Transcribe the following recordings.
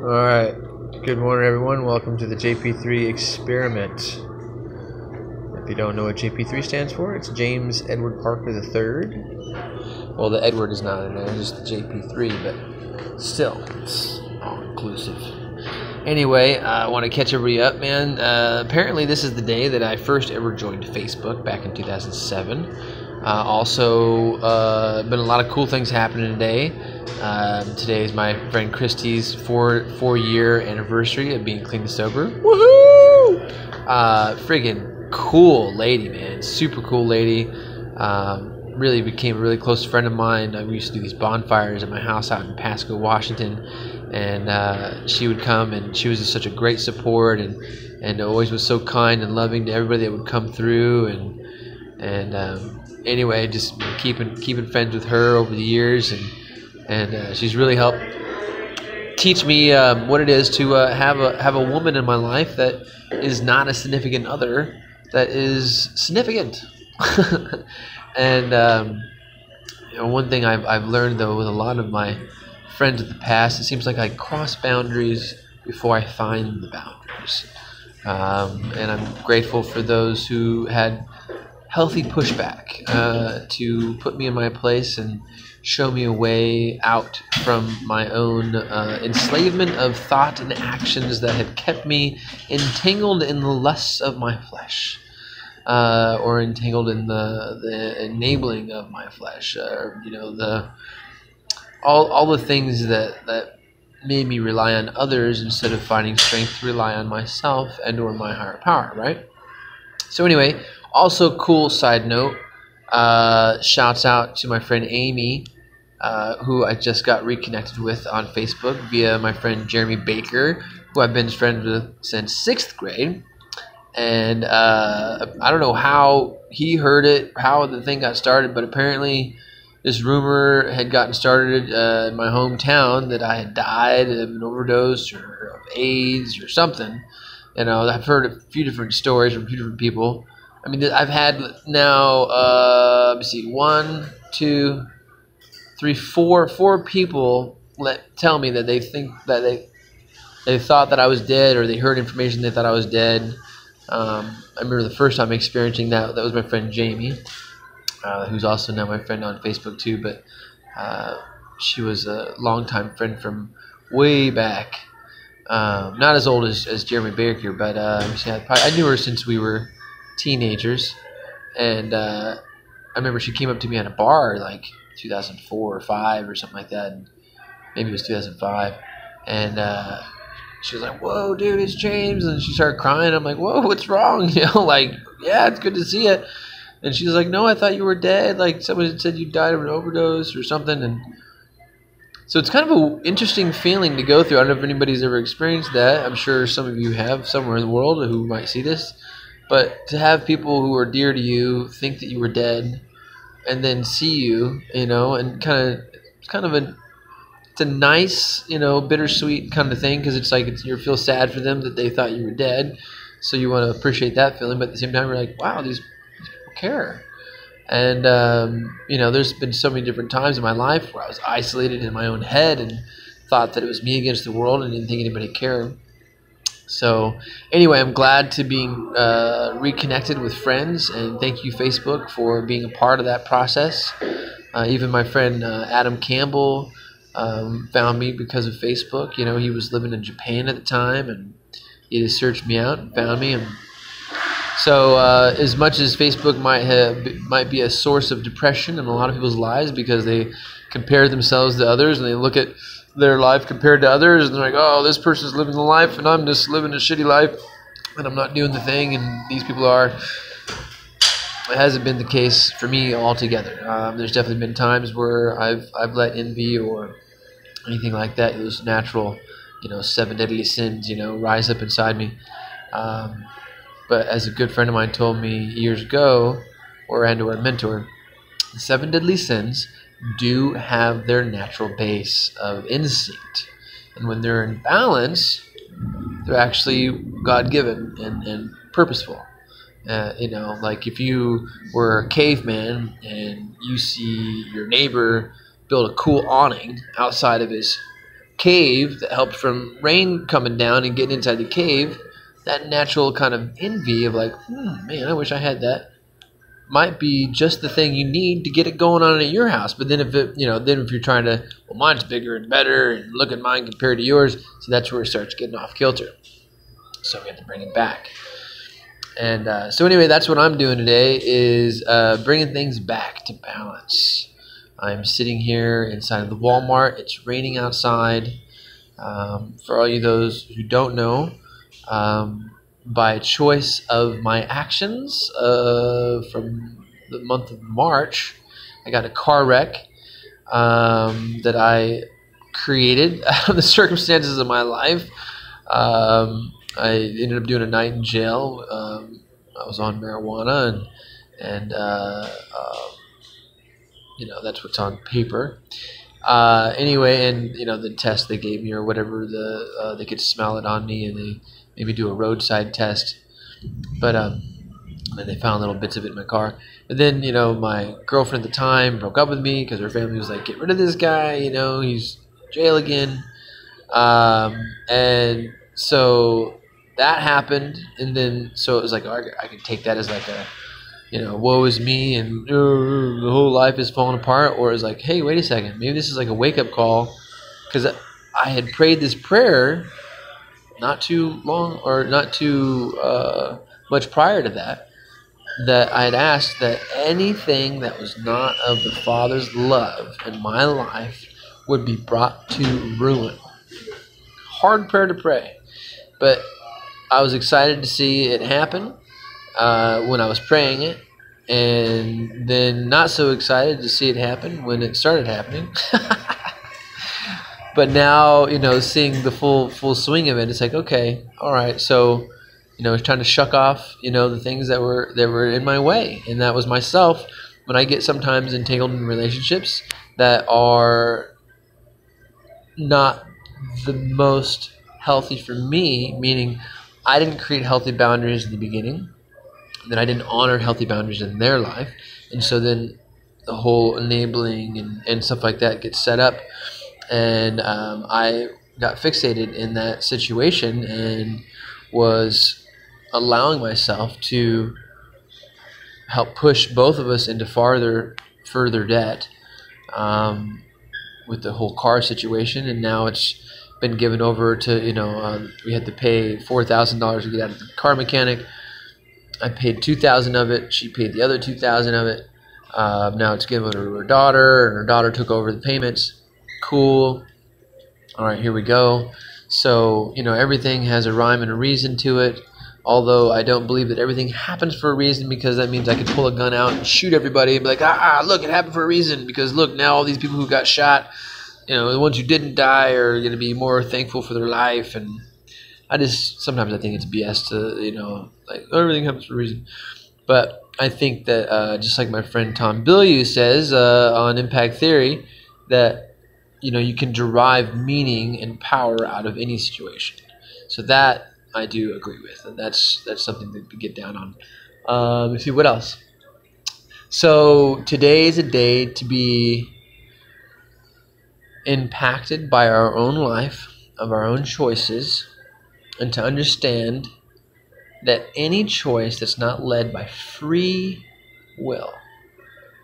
Alright, good morning everyone. Welcome to the Jp3 experiment. If you don't know what Jp3 stands for, it's James Edward Parker III. Well, the Edward is not in there, it's just the Jp3, but still, it's all inclusive. Anyway, I want to catch everybody up, man. Apparently this is the day that I first ever joined Facebook, back in 2007. Also, been a lot of cool things happening today. Today is my friend Christy's four-year anniversary of being clean and sober. Woohoo! Friggin' cool lady, man. Super cool lady. Really became a really close friend of mine. We used to do these bonfires at my house out in Pasco, Washington, and she would come, and she was just such a great support, and always was so kind and loving to everybody that would come through, and anyway, just keeping friends with her over the years, and she's really helped teach me what it is to have a woman in my life that is not a significant other, that is significant. And one thing I've learned though with a lot of my friends of the past, it seems like I cross boundaries before I find the boundaries, and I'm grateful for those who had healthy pushback to put me in my place and show me a way out from my own enslavement of thought and actions that had kept me entangled in the lusts of my flesh, or entangled in the enabling of my flesh, all the things that made me rely on others instead of finding strength to rely on myself and or my higher power, right? So anyway, also cool side note, shouts out to my friend Amy, who I just got reconnected with on Facebook via my friend Jeremy Baker, who I've been friends with since 6th grade. And I don't know how he heard it, how the thing got started, but apparently this rumor had gotten started in my hometown that I had died of an overdose or of AIDS or something. You know, I've heard a few different stories from a few different people. I mean, I've had now, let me see, 1, 2, 3, 4 people tell me that they think that they thought that I was dead, or they heard information they thought I was dead. I remember the first time experiencing that was my friend Jamie, who's also now my friend on Facebook too, but she was a longtime friend from way back. Not as old as Jeremy Baker, but I knew her since we were teenagers, and I remember she came up to me at a bar like 2004 or 5 or something like that, and maybe it was 2005, and she was like, "Whoa, dude, it's James," and she started crying. I'm like, "Whoa, what's wrong?" You know, like, "Yeah, it's good to see you." And she's like, "No, I thought you were dead. Like, somebody said you died of an overdose or something." And so it's kind of an interesting feeling to go through. I don't know if anybody's ever experienced that. I'm sure some of you have somewhere in the world who might see this. But to have people who are dear to you think that you were dead and then see you, you know, and it's a nice, you know, bittersweet kind of thing, because it's like you feel sad for them that they thought you were dead. So you want to appreciate that feeling. But at the same time, you're like, wow, these people care. And, you know, there's been so many different times in my life where I was isolated in my own head and thought that it was me against the world and didn't think anybody cared. So anyway, I'm glad to be reconnected with friends, and thank you, Facebook, for being a part of that process. Even my friend Adam Campbell found me because of Facebook. You know, he was living in Japan at the time, and he just searched me out and found me. And so as much as Facebook might be a source of depression in a lot of people's lives, because they compare themselves to others and they look at their life compared to others, and they're like, "Oh, this person's living the life and I'm just living a shitty life and I'm not doing the thing, and these people are." It hasn't been the case for me altogether. There's definitely been times where I've let envy or anything like that, those natural, you know, 7 deadly sins, you know, rise up inside me. But as a good friend of mine told me years ago, or a mentor, the 7 deadly sins do have their natural base of instinct, and when they're in balance, they're actually God-given and purposeful. You know, like if you were a caveman and you see your neighbor build a cool awning outside of his cave that helped from rain coming down and getting inside the cave, that natural kind of envy of like, man, I wish I had that, might be just the thing you need to get it going on at your house. But then if you're trying to, well, mine's bigger and better, and look at mine compared to yours, so that's where it starts getting off kilter. So we have to bring it back. And so anyway, that's what I'm doing today, is bringing things back to balance. I'm sitting here inside of the Walmart. It's raining outside. For all you those who don't know, by choice of my actions from the month of March, I got a car wreck that I created out of the circumstances of my life. I ended up doing a night in jail. I was on marijuana, and that's what's on paper. Anyway, and the test they gave me or whatever, they could smell it on me, and they made me do a roadside test. But and they found little bits of it in my car. And then my girlfriend at the time broke up with me because her family was like, "Get rid of this guy. He's in jail again." And so that happened, and then so it was like, oh, I could take that as like a, woe is me, and the whole life is falling apart, or it's like, hey, wait a second, maybe this is like a wake up call, because I had prayed this prayer not too much prior to that I had asked that anything that was not of the Father's love in my life would be brought to ruin. Hard prayer to pray, but I was excited to see it happen when I was praying it, and then not so excited to see it happen when it started happening. But now, seeing the full swing of it, it's like, okay, all right, so it's trying to shuck off, the things that were in my way, and that was myself. When I get sometimes entangled in relationships that are not the most healthy for me, meaning I didn't create healthy boundaries in the beginning, then I didn't honor healthy boundaries in their life, and so then the whole enabling and stuff like that gets set up, and I got fixated in that situation and was allowing myself to help push both of us into further debt with the whole car situation. And now it's been given over to, we had to pay $4,000 to get out of the car mechanic. I paid $2,000 of it. She paid the other $2,000 of it. Now it's given to her daughter, and her daughter took over the payments. Cool. All right, here we go. So, everything has a rhyme and a reason to it. Although I don't believe that everything happens for a reason, because that means I could pull a gun out and shoot everybody and be like, look, it happened for a reason, because look, now all these people who got shot, the ones who didn't die are going to be more thankful for their life. And sometimes I think it's BS to, like, everything happens for a reason. But I think that just like my friend Tom Bilyeu says on Impact Theory, that, you can derive meaning and power out of any situation. So that I do agree with, and that's something to get down on. Let's see, what else? So today is a day to be impacted by our own life, of our own choices, and to understand that any choice that's not led by free will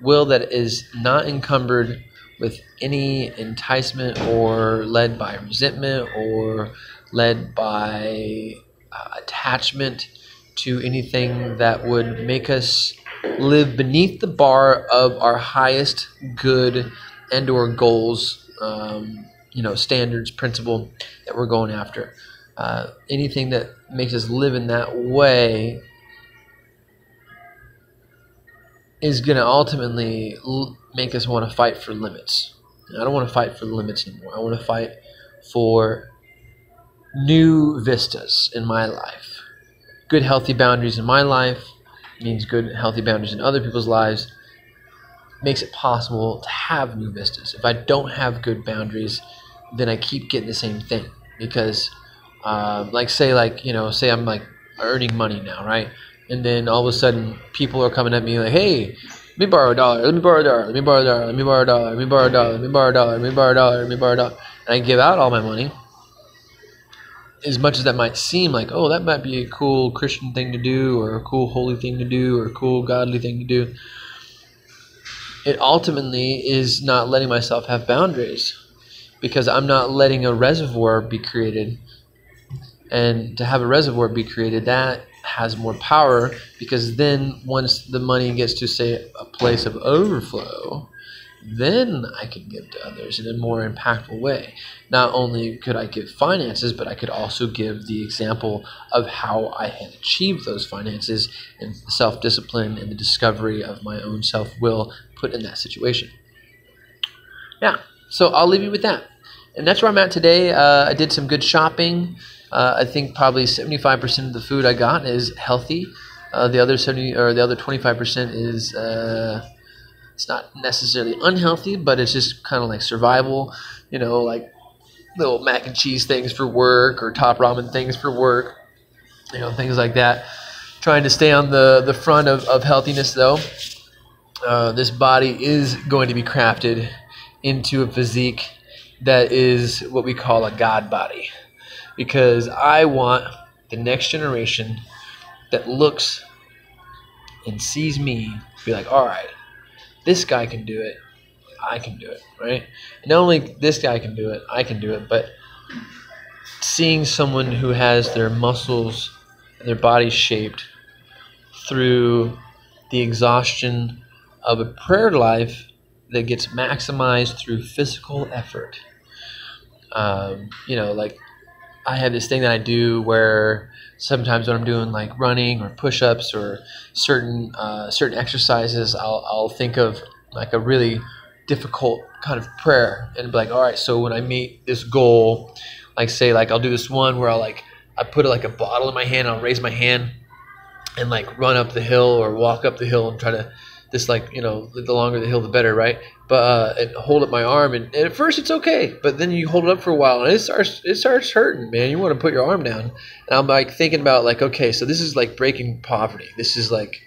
that is not encumbered with any enticement or led by resentment or led by attachment to anything that would make us live beneath the bar of our highest good and or goals, standards, principle that we're going after. Anything that makes us live in that way is going to ultimately make us want to fight for limits. I don't want to fight for the limits anymore. I want to fight for new vistas in my life. Good, healthy boundaries in my life means good, healthy boundaries in other people's lives. Makes it possible to have new vistas. If I don't have good boundaries, then I keep getting the same thing. Because, say I'm like earning money now, right? And then all of a sudden, people are coming at me like, hey, let me borrow $1. Let me borrow $1. Let me borrow $1. Let me borrow $1. Let me borrow $1. Let me borrow $1. Let me borrow $1. Let me borrow $1. and I give out all my money, as much as that might seem like, oh, that might be a cool Christian thing to do, or a cool holy thing to do, or a cool godly thing to do, it ultimately is not letting myself have boundaries, because I'm not letting a reservoir be created. And to have a reservoir be created, that has more power, because then once the money gets to, say, a place of overflow, then I can give to others in a more impactful way. Not only could I give finances, but I could also give the example of how I had achieved those finances, and self-discipline and the discovery of my own self-will put in that situation. Yeah, so I'll leave you with that. And that's where I'm at today. I did some good shopping. I think probably 75% of the food I got is healthy. The other 25% is it's not necessarily unhealthy, but it's just kind of like survival, like little mac and cheese things for work, or top ramen things for work, things like that. Trying to stay on the front of healthiness, though. This body is going to be crafted into a physique that is what we call a God body, because I want the next generation that looks and sees me be like, all right, this guy can do it, I can do it, right? And not only this guy can do it, I can do it, but seeing someone who has their muscles and their body shaped through the exhaustion of a prayer life that gets maximized through physical effort. Like I have this thing that I do where sometimes when I'm doing like running or push-ups or certain exercises, I'll think of like a really difficult kind of prayer and be like, all right, so when I meet this goal, like say like I'll do this one where I put like a bottle in my hand, I'll raise my hand and like run up the hill or walk up the hill and try to the longer the hill the better, right? But and hold up my arm, and at first it's okay, but then you hold it up for a while and it starts hurting, man. You want to put your arm down, and I'm like thinking about like, okay, so this is like breaking poverty. This is like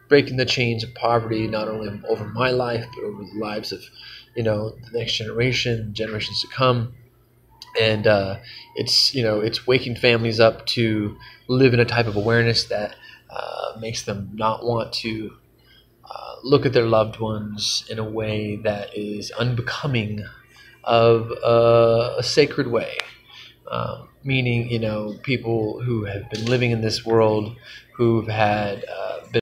breaking the chains of poverty, not only over my life but over the lives of the next generation, generations to come. And it's waking families up to live in a type of awareness that makes them not want to look at their loved ones in a way that is unbecoming of a sacred way. Meaning, people who have been living in this world, who've had been